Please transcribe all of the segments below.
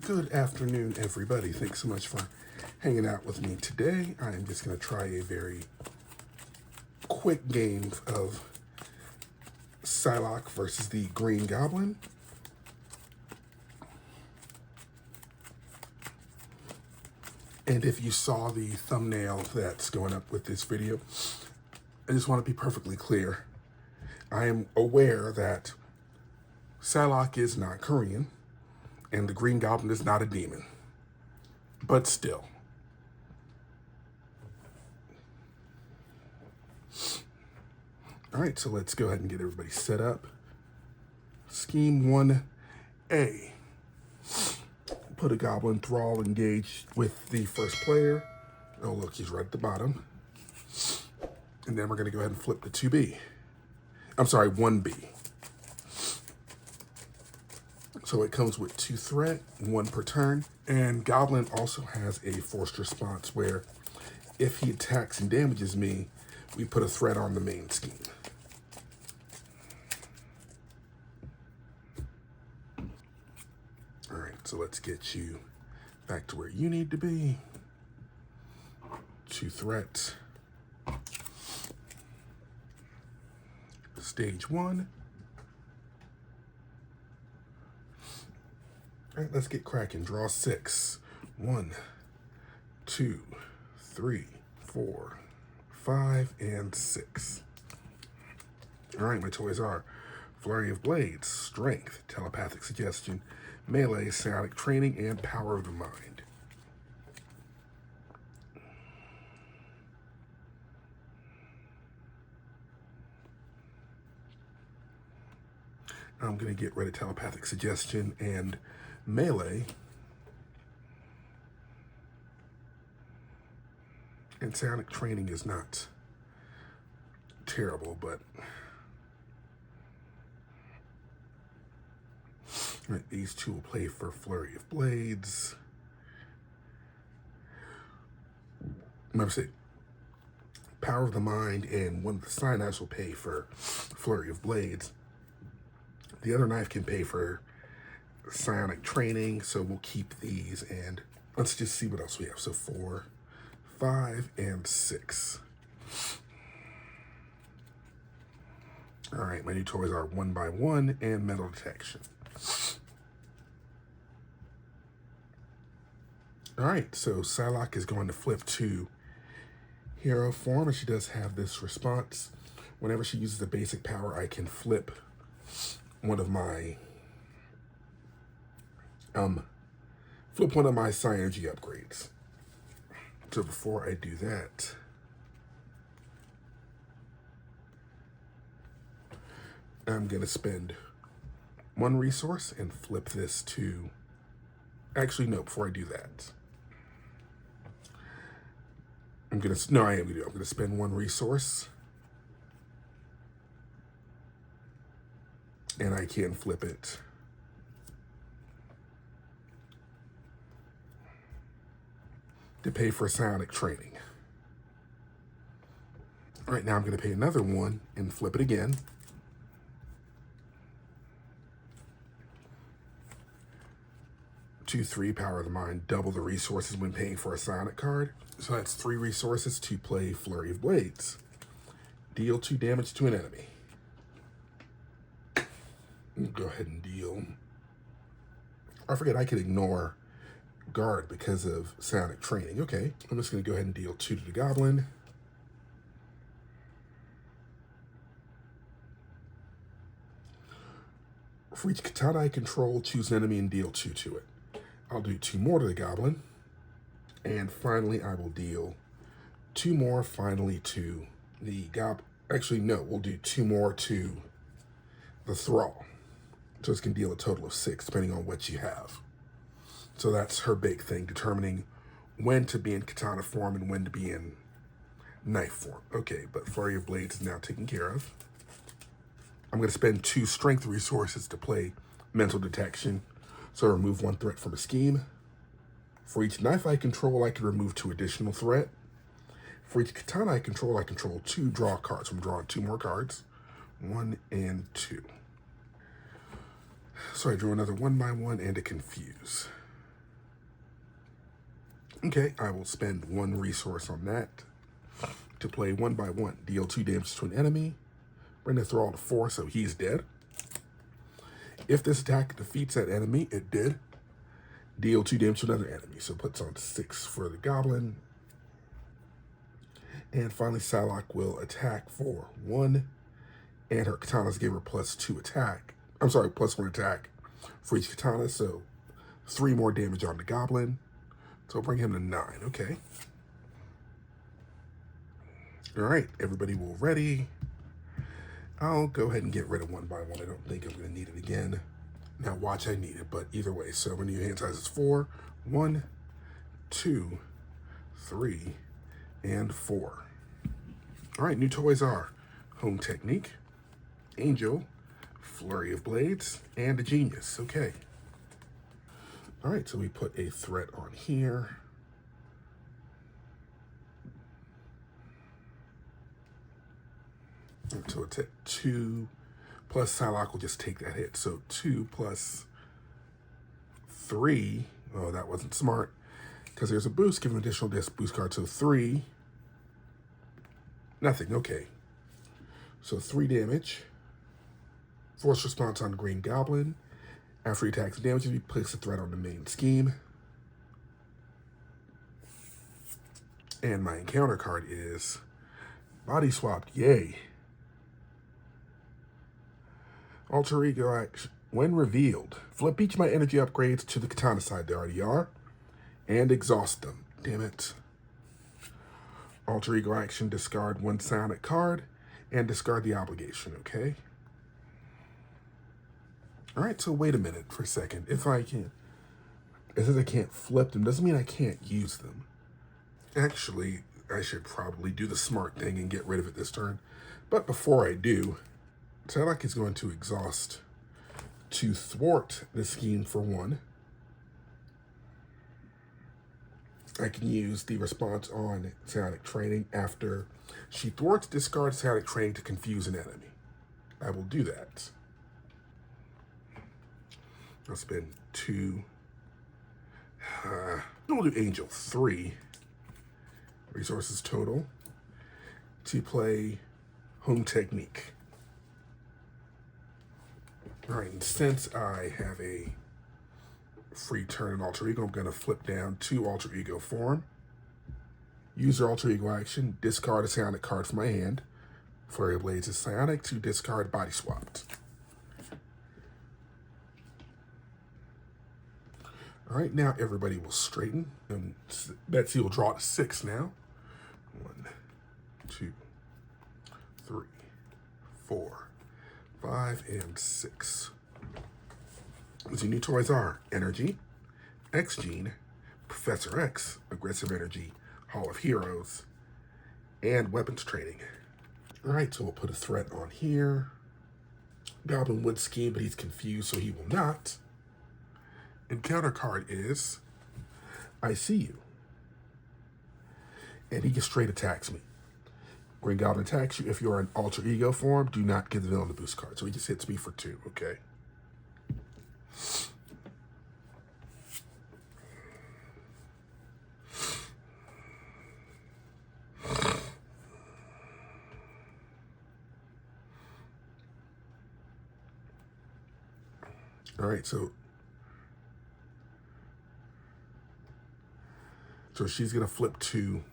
Good afternoon, everybody. Thanks so much for hanging out with me today. I am just going to try a very quick game of Psylocke versus the Green Goblin. And if you saw the thumbnail that's going up with this video, I just want to be perfectly clear. I am aware that Psylocke is not Korean, and the Green Goblin is not a demon. But still. All right, so let's go ahead and get everybody set up. Scheme 1A. Put a Goblin Thrall engaged with the first player. Oh, look, he's right at the bottom. And then we're going to go ahead and flip to 2B. I'm sorry, 1B. So it comes with 2 threat, 1 per turn. And Goblin also has a forced response where if he attacks and damages me, we put a threat on the main scheme. All right, so let's get you back to where you need to be. 2 threats. Stage 1. All right, let's get cracking. Draw 6. 1, 2, 3, 4, 5, and 6. All right, my toys are Flurry of Blades, Strength, Telepathic Suggestion, Melee, Psionic Training, and Power of the Mind. I'm going to get rid of Telepathic Suggestion and Melee. And Psionic Training is not terrible, but all right, these two will play for Flurry of Blades. Remember, say Power of the Mind, and one of the side knives will pay for Flurry of Blades. The other knife can pay for Psionic Training, so we'll keep these, and let's just see what else we have. So 4, 5, and 6. All right, my new toys are 1x1 and Metal Detection. All right, so Psylocke is going to flip to hero form, and she does have this response. Whenever she uses a basic power, I can flip one of my Psy-Energy upgrades. So before I do that, I'm gonna spend 1 resource and flip this to, actually no, before I do that, I'm gonna spend 1 resource, and I can flip it to pay for Psionic Training. All right, now I'm going to pay another 1 and flip it again. Two, 3, Power of the Mind, double the resources when paying for a Psionic card. So that's 3 resources to play Flurry of Blades. Deal 2 damage to an enemy. Go ahead and deal. I forget I could ignore guard because of Psionic Training. Okay, I'm just going to go ahead and deal 2 to the Goblin. For each katana I control, choose an enemy and deal 2 to it. I'll do 2 more to the Goblin. And finally, I will deal 2 more finally to the Goblin. Actually, no, we'll do 2 more to the Thrall. So it's going to deal a total of 6, depending on what you have. So that's her big thing, determining when to be in katana form and when to be in knife form. Okay, but Flurry of Blades is now taken care of. I'm going to spend 2 strength resources to play Mental Detection. So remove 1 threat from a scheme. For each knife I control, I can remove 2 additional threat. For each katana I control 2 draw cards. So I'm drawing 2 more cards. 1 and 2. So I drew another 1x1 and a Confuse. Okay, I will spend 1 resource on that to play 1 by 1. Deal 2 damage to an enemy. Bring the thrall to 4, so he's dead. If this attack defeats that enemy, it did. Deal 2 damage to another enemy, so puts on 6 for the goblin. And finally, Psylocke will attack for 1, and her katanas give her +2 attack. I'm sorry, +1 attack for each katana, so 3 more damage on the goblin. So bring him to 9, okay. All right, everybody will ready. I'll go ahead and get rid of 1 by 1. I don't think I'm gonna need it again. Now watch, I need it, but either way. So when your hand size is 4, 1, 2, 3, and 4. All right, new toys are Home Technique, Angel, Flurry of Blades, and a Genius. Okay. All right, so we put a threat on here. So it's at 2, plus Psylocke will just take that hit. So 2 plus 3, oh, that wasn't smart, because there's a boost, give him additional boost card. So 3, nothing, okay. So 3 damage. Force response on Green Goblin. After he attacks and damages, he puts a threat on the main scheme. And my encounter card is Body Swapped, yay. Alter Ego action. When revealed, flip each of my energy upgrades to the katana side, they already are, and exhaust them. Damn it. Alter Ego action, discard 1 psionic card, and discard the obligation, okay? All right, so wait a minute for a second. If I can, it says I can't flip them, doesn't mean I can't use them. Actually, I should probably do the smart thing and get rid of it this turn. But before I do, Psylocke is going to exhaust to thwart the scheme for 1. I can use the response on psionic training. After she thwarts, discard psionic training to confuse an enemy. I will do that. I'll spend 2. We'll do Angel, 3 resources total to play Home Technique. All right, and since I have a free turn in Alter Ego, I'm going to flip down to Alter Ego form. Use your Alter Ego action, discard a psionic card from my hand. Flurry of Blades is psionic to discard Body Swapped. All right, now everybody will straighten. And Betsy will draw to 6 now. 1, 2, 3, 4, 5, and 6. The new toys are Energy, X-Gene, Professor X, Aggressive Energy, Hall of Heroes, and Weapons Training. All right, so we'll put a threat on here. Goblin would scheme, but he's confused, so he will not. Encounter card is I See You. And he just straight attacks me. Green Goblin attacks you. If you're in Alter Ego form, do not give the villain the boost card. So he just hits me for 2, okay? All right, so she's going to flip to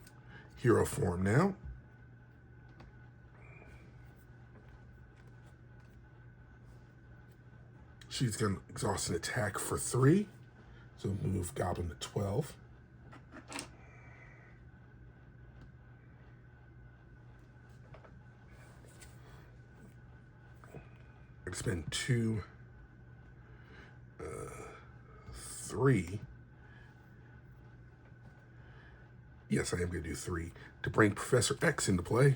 hero form now. She's going to exhaust an attack for 3. So move Goblin to 12. I spend 2, 3. Yes, I am going to do 3 to bring Professor X into play.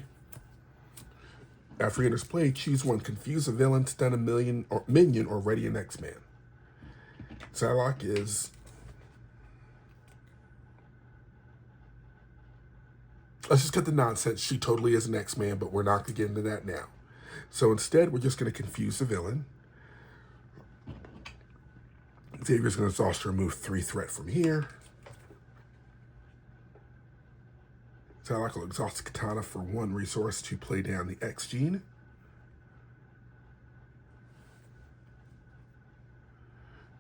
After he enters play, choose 1. Confuse a villain, stun a minion, or ready an X-Man. Psylocke is... Let's just cut the nonsense. She totally is an X-Man, but we're not going to get into that now. So instead, we're just going to confuse the villain. Xavier's going to exhaust to remove 3 threat from here. Psylocke will exhaust the katana for 1 resource to play down the X gene.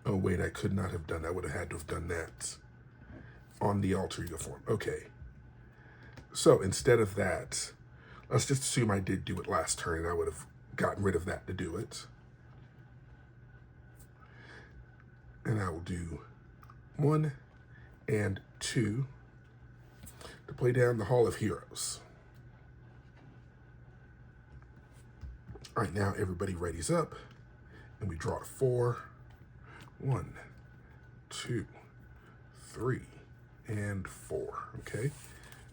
Oh wait, I could not have done that. I would have had to have done that on the alter ego form. Okay. So instead of that, let's just assume I did do it last turn and I would have gotten rid of that to do it. And I will do 1 and 2 to play down the Hall of Heroes. All right, now everybody readies up and we draw a 4. 1, 2, 3, and 4. Okay.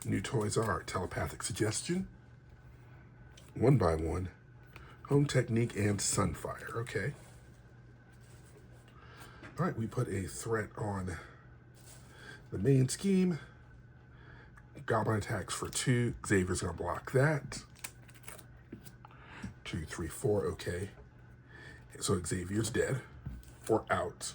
New toys are Telepathic Suggestion, 1x1, Home Technique, and Sunfire. Okay. All right, we put a threat on the main scheme. Goblin attacks for 2. Xavier's gonna block that. 2, 3, 4. Okay. So Xavier's dead. Or out.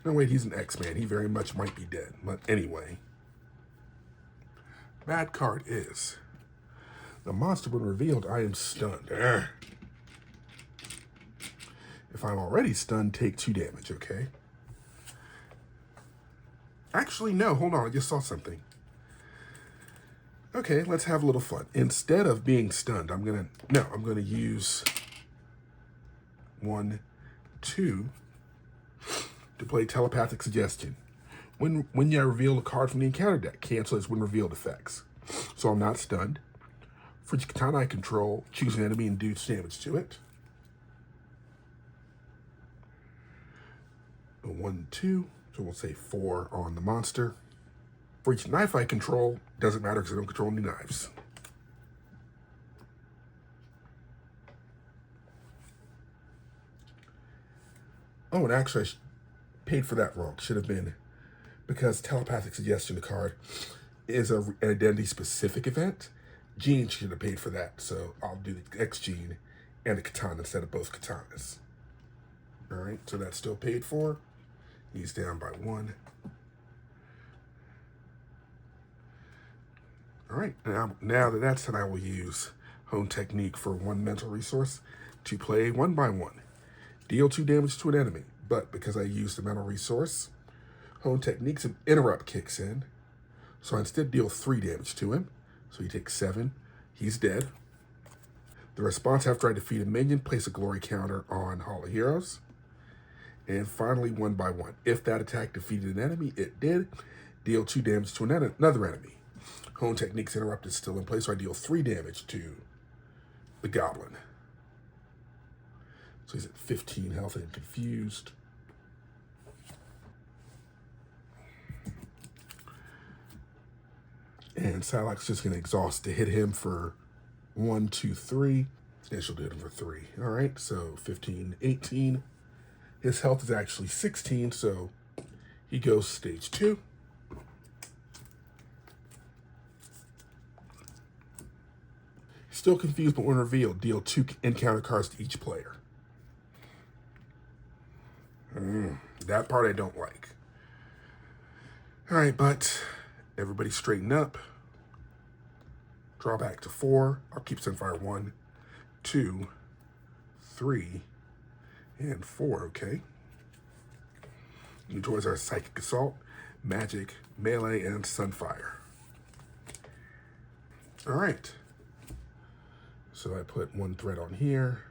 No, wait, he's an X-Man. He very much might be dead. But anyway. Bad card is the monster when revealed, I am stunned. If I'm already stunned, take 2 damage, okay? Actually, no, hold on, I just saw something. Okay, let's have a little fun. Instead of being stunned, I'm gonna use 1, 2 to play Telepathic Suggestion. When you reveal a card from the encounter deck, cancel its when revealed effects. So I'm not stunned. For each katana I control, choose an enemy and do damage to it. 1, 2, so we'll say 4 on the monster. For each knife I control, doesn't matter because I don't control any knives. Oh, and actually, I paid for that wrong. Should have been, because Telepathic Suggestion, the card, is an identity-specific event. Gene should have paid for that, so I'll do the X gene and the katana instead of both katanas. All right, so that's still paid for. He's down by 1. All right, now that that's done, I will use Home Technique for 1 mental resource to play 1x1. Deal 2 damage to an enemy, but because I used the mental resource, Home Technique's an interrupt kicks in, so I instead deal 3 damage to him. So he takes 7. He's dead. The response after I defeat a minion, place a glory counter on Hall of Heroes. And finally, 1x1. If that attack defeated an enemy, it did. Deal 2 damage to another enemy. Home Technique's interrupt is still in place, so I deal 3 damage to the Goblin. So he's at 15 health and confused. And Psylocke's just going to exhaust to hit him for 1, 2, 3. And she'll do it for 3. All right, so 15, 18. His health is actually 16, so he goes stage 2. Still confused, but when revealed, deal 2 encounter cards to each player. That part I don't like. All right, but everybody straighten up. Draw back to 4. I'll keep Sunfire 1, 2, 3, and 4, okay? New toys are Psychic Assault, Magic, Melee, and Sunfire. All right. So I put 1 thread on here.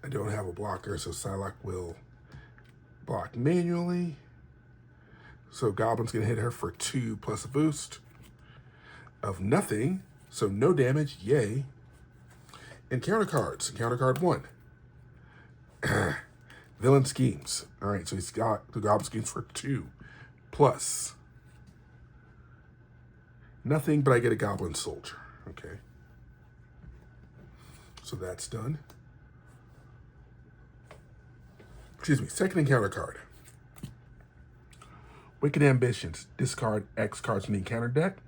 I don't have a blocker, so Psylocke will block manually. So Goblin's gonna hit her for 2 plus a boost of nothing. So no damage, yay. And counter cards, counter card 1. Villain Schemes. All right, so he's got the Goblin Schemes for 2 plus nothing, but I get a Goblin Soldier, okay? So that's done. Excuse me, second encounter card. Wicked Ambitions. Discard X cards from the encounter deck,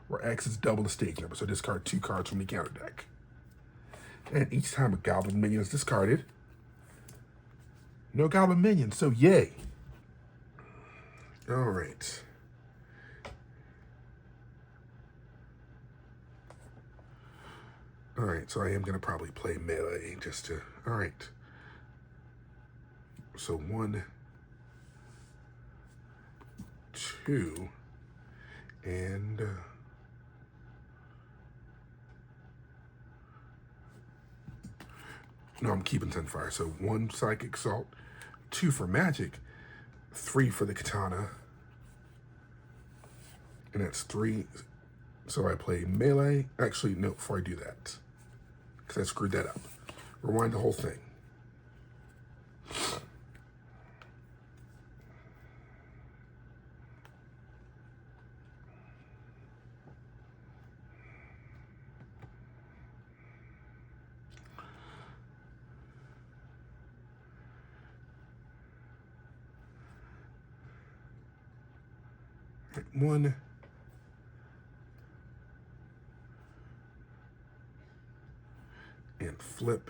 where X is double the stage number, so discard 2 cards from the encounter deck. And each time a Goblin minion is discarded, No goblin minions, so yay. All right. All right, so I am gonna probably play melee just to, all right. So 1, 2, and no, I'm keeping Sunfire. So 1 Psychic Salt, 2 for magic, 3 for the katana, and that's 3. So I play melee. Actually, no, before I do that, because I screwed that up. Rewind the whole thing. Right, 1. And flip.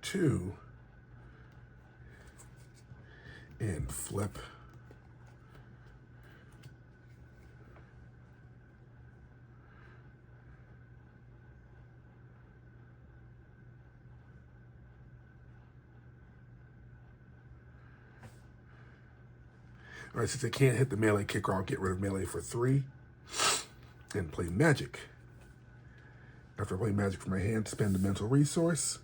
Two. And flip. All right, since I can't hit the melee kicker, I'll get rid of melee for 3 and play magic. After I play magic from my hand, spend a mental resource.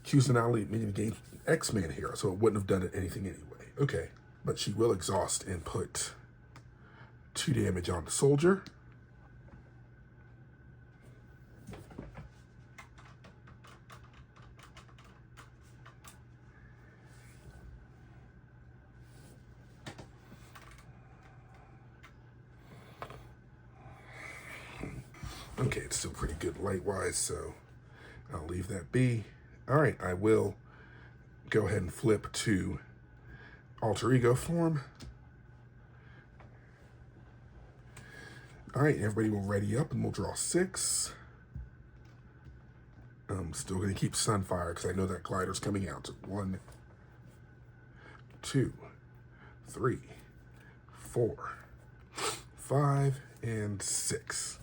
Choose an ally minion to gain X-Man hero, so it wouldn't have done anything anyway. Okay, but she will exhaust and put 2 damage on the soldier. Okay, it's still pretty good light-wise, so I'll leave that be. All right, I will go ahead and flip to alter ego form. All right, everybody will ready up and we'll draw 6. I'm still gonna keep Sunfire because I know that glider's coming out. 1, 2, 3, 4, 5, and 6.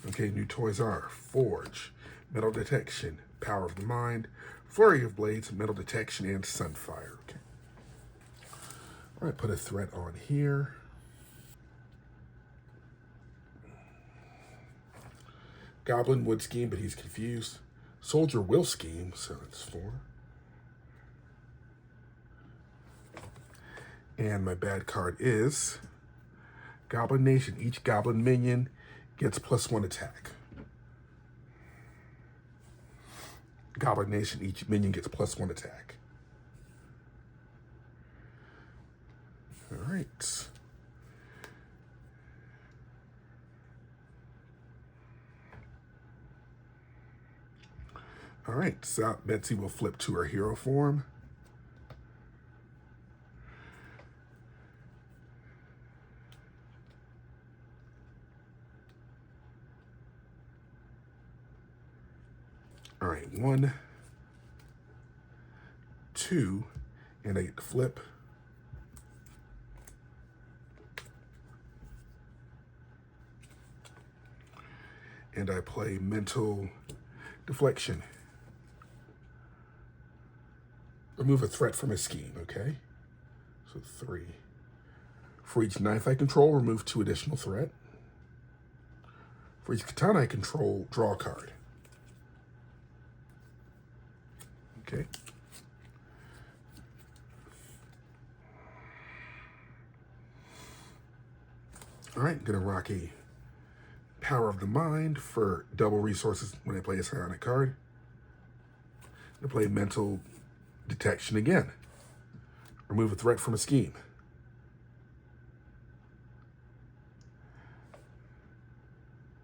Okay, new toys are Forge, Metal Detection, Power of the Mind, Flurry of Blades, Metal Detection, and Sunfire. Okay. All right, put a threat on here. Goblin would scheme, but he's confused. Soldier will scheme, so that's 4. And my bad card is Goblin Nation. Each Goblin minion gets +1 attack. Goblin Nation, each minion gets +1 attack. All right. All right, so Betsy will flip to her hero form. All right, 1, 2, and I get to flip. And I play Mental Deflection. Remove a threat from a scheme, okay? So 3. For each knife I control, remove 2 additional threat. For each katana I control, draw a card. Okay. All right, gonna rock a Power of the Mind for double resources when I play a psionic card. I'm gonna play Mental Detection again. Remove a threat from a scheme.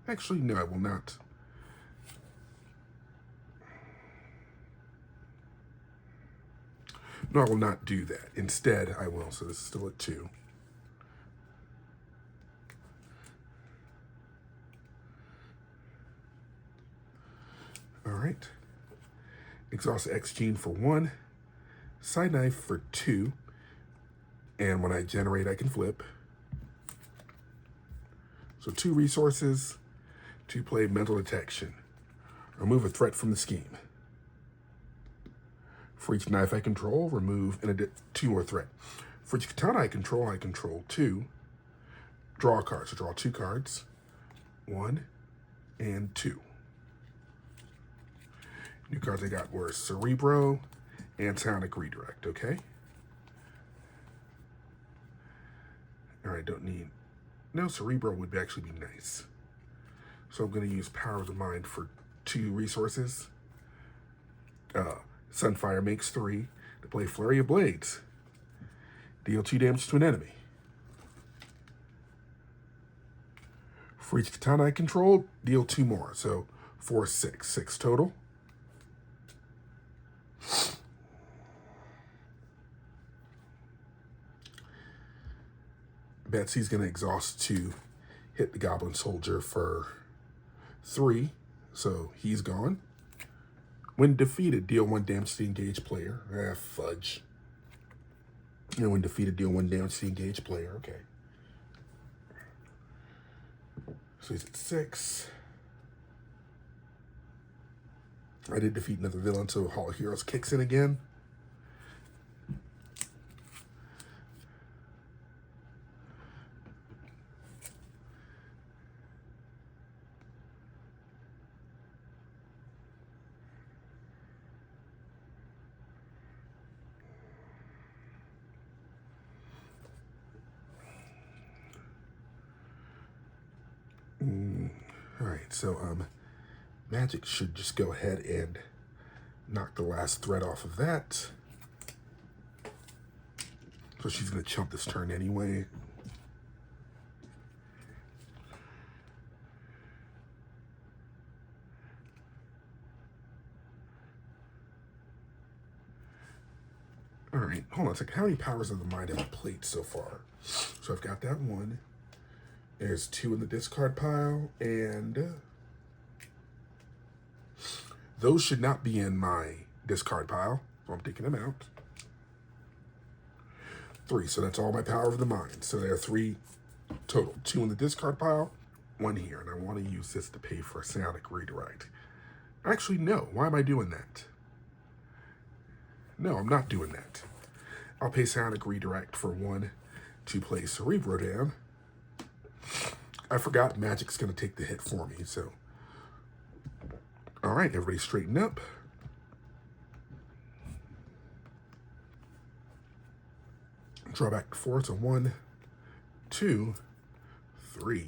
Actually, no, I will not. No, I will not do that. Instead, I will. So this is still at 2. right. Exhaust X gene for 1. Side knife for 2. And when I generate, I can flip. So 2 resources to play mental detection. Remove a threat from the scheme. For each knife I control, remove 2 more threat. For each katana I control 2. Draw a card. So draw 2 cards. 1 and 2. New cards I got were Cerebro and Psionic Redirect, okay? All right, don't need... No, Cerebro would actually be nice. So I'm going to use Power of the Mind for 2 resources. Sunfire makes 3 to play Flurry of Blades. Deal 2 damage to an enemy. For each katana I control, deal 2 more. So 4, 6. 6 total. Betsy's going to exhaust to hit the Goblin Soldier for 3. So he's gone. When defeated, deal 1 damage to the engaged player. Fudge. When defeated, deal 1 damage to the engaged player. Okay. So he's at 6. I did defeat another villain, so Hall of Heroes kicks in again. All right, so Magic should just go ahead and knock the last thread off of that. So she's going to chump this turn anyway. All right, hold on a second. How many Powers of the Mind have I played so far? So I've got that 1. There's 2 in the discard pile, and those should not be in my discard pile, so I'm taking them out. 3, so that's all my Power of the Mind. So there are 3 total. 2 in the discard pile, 1 here, and I want to use this to pay for a Psionic Redirect. Actually, no. Why am I doing that? No, I'm not doing that. I'll pay Psionic Redirect for 1 to play Cerebro down. I forgot Magic's going to take the hit for me, so. All right, everybody straighten up. Draw back to 4, so 1, 2, 3,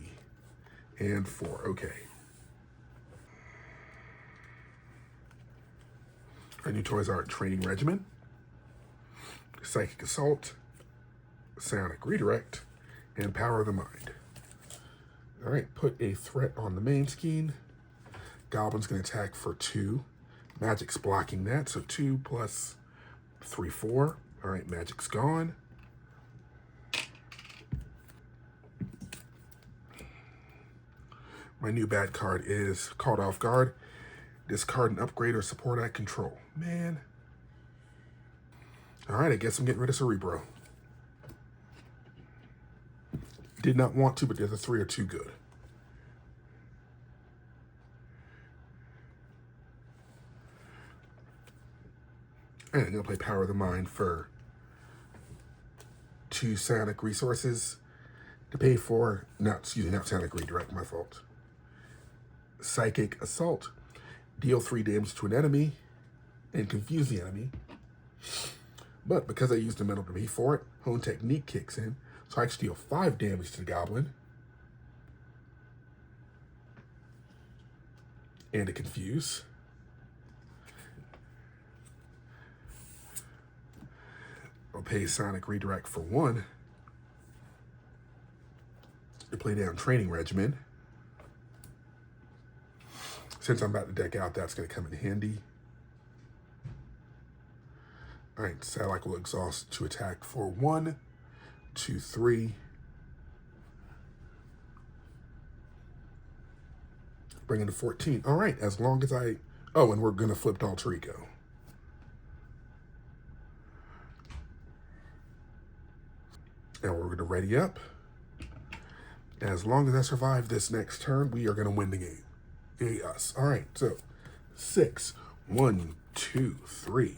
and 4. Okay. Our new toys are Training Regiment, Psychic Assault, Psionic Redirect, and Power of the Mind. All right, put a threat on the main scheme. Goblin's going to attack for 2. Magic's blocking that, so 2 plus 3, 4. All right, Magic's gone. My new bad card is Caught Off Guard. Discard an upgrade or support I control. Man. All right, I guess I'm getting rid of Cerebro. Did not want to, but the other 3 are too good. And I'm going to play Power of the Mind for 2 Psionic resources to pay for, not Psionic Redirect, my fault. Psychic Assault. Deal 3 damage to an enemy and confuse the enemy. But because I used the metal to pay for it, Hone Technique kicks in. So I actually deal 5 damage to the Goblin. And to confuse. I'll pay Psionic Redirect for 1 to play down Training Regimen. Since I'm about to deck out, that's going to come in handy. All right, Psylocke will exhaust to attack for 1, 2, 3. Bring it to 14. All right, as long as I Oh, and we're going to flip to Alter Ego. And we're going to ready up. As long as I survive this next turn, we are going to win the game. Yay, us. All right, so 6. 1, 2, 3.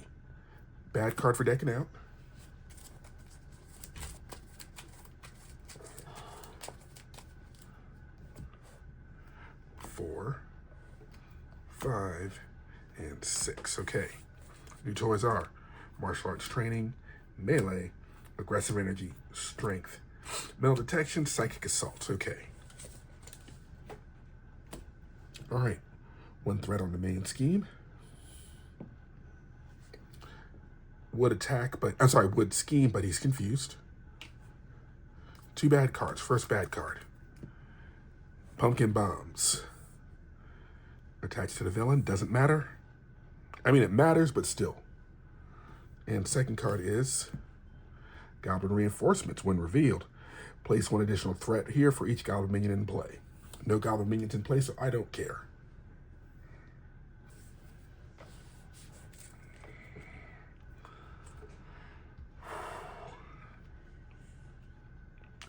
Bad card for decking out. 4, 5, and 6. Okay. New toys are martial arts training, melee, aggressive energy, strength, mental detection, psychic assault. Okay. All right. 1 threat on the main scheme. Would attack, but I'm sorry, would scheme, but he's confused. 2 bad cards. First bad card. Pumpkin bombs. Attached to the villain. Doesn't matter. I mean, it matters, but still. And second card is Goblin Reinforcements. When revealed, place 1 additional threat here for each Goblin minion in play. No Goblin minions in play, so I don't care.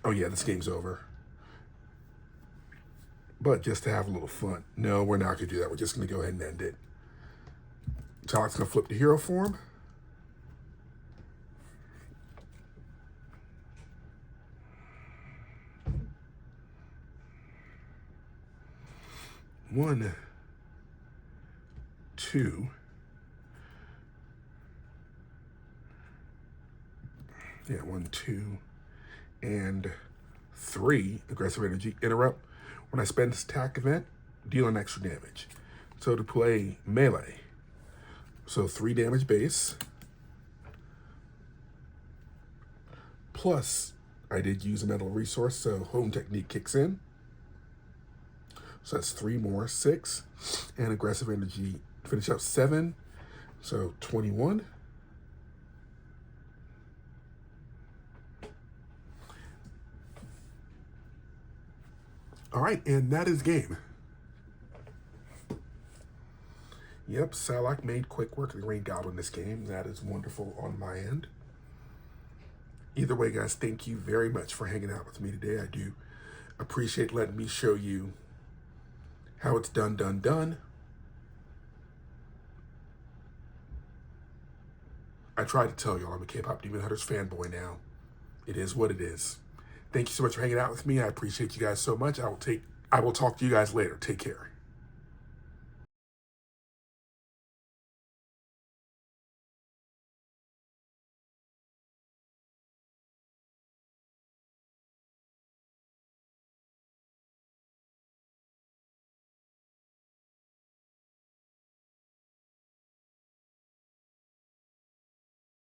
Oh yeah, this game's over. But just to have a little fun. No, we're not going to do that. We're just going to go ahead and end it. Psylocke's going to flip to hero form. One, 2. Yeah, 1, 2, and 3. Aggressive energy. Interrupt. When I spend this attack event, deal an extra damage. So to play melee, so 3 damage base, plus I did use a metal resource, so home technique kicks in. So that's 3 more, 6, and aggressive energy, finish up 7, so 21. All right, and that is game. Yep, Psylocke made quick work of the Green Goblin this game. That is wonderful on my end. Either way, guys, thank you very much for hanging out with me today. I do appreciate letting me show you how it's done. I try to tell y'all I'm a Kpop Demon Hunters fanboy now. It is what it is. Thank you so much for hanging out with me. I appreciate you guys so much. I will talk to you guys later. Take care.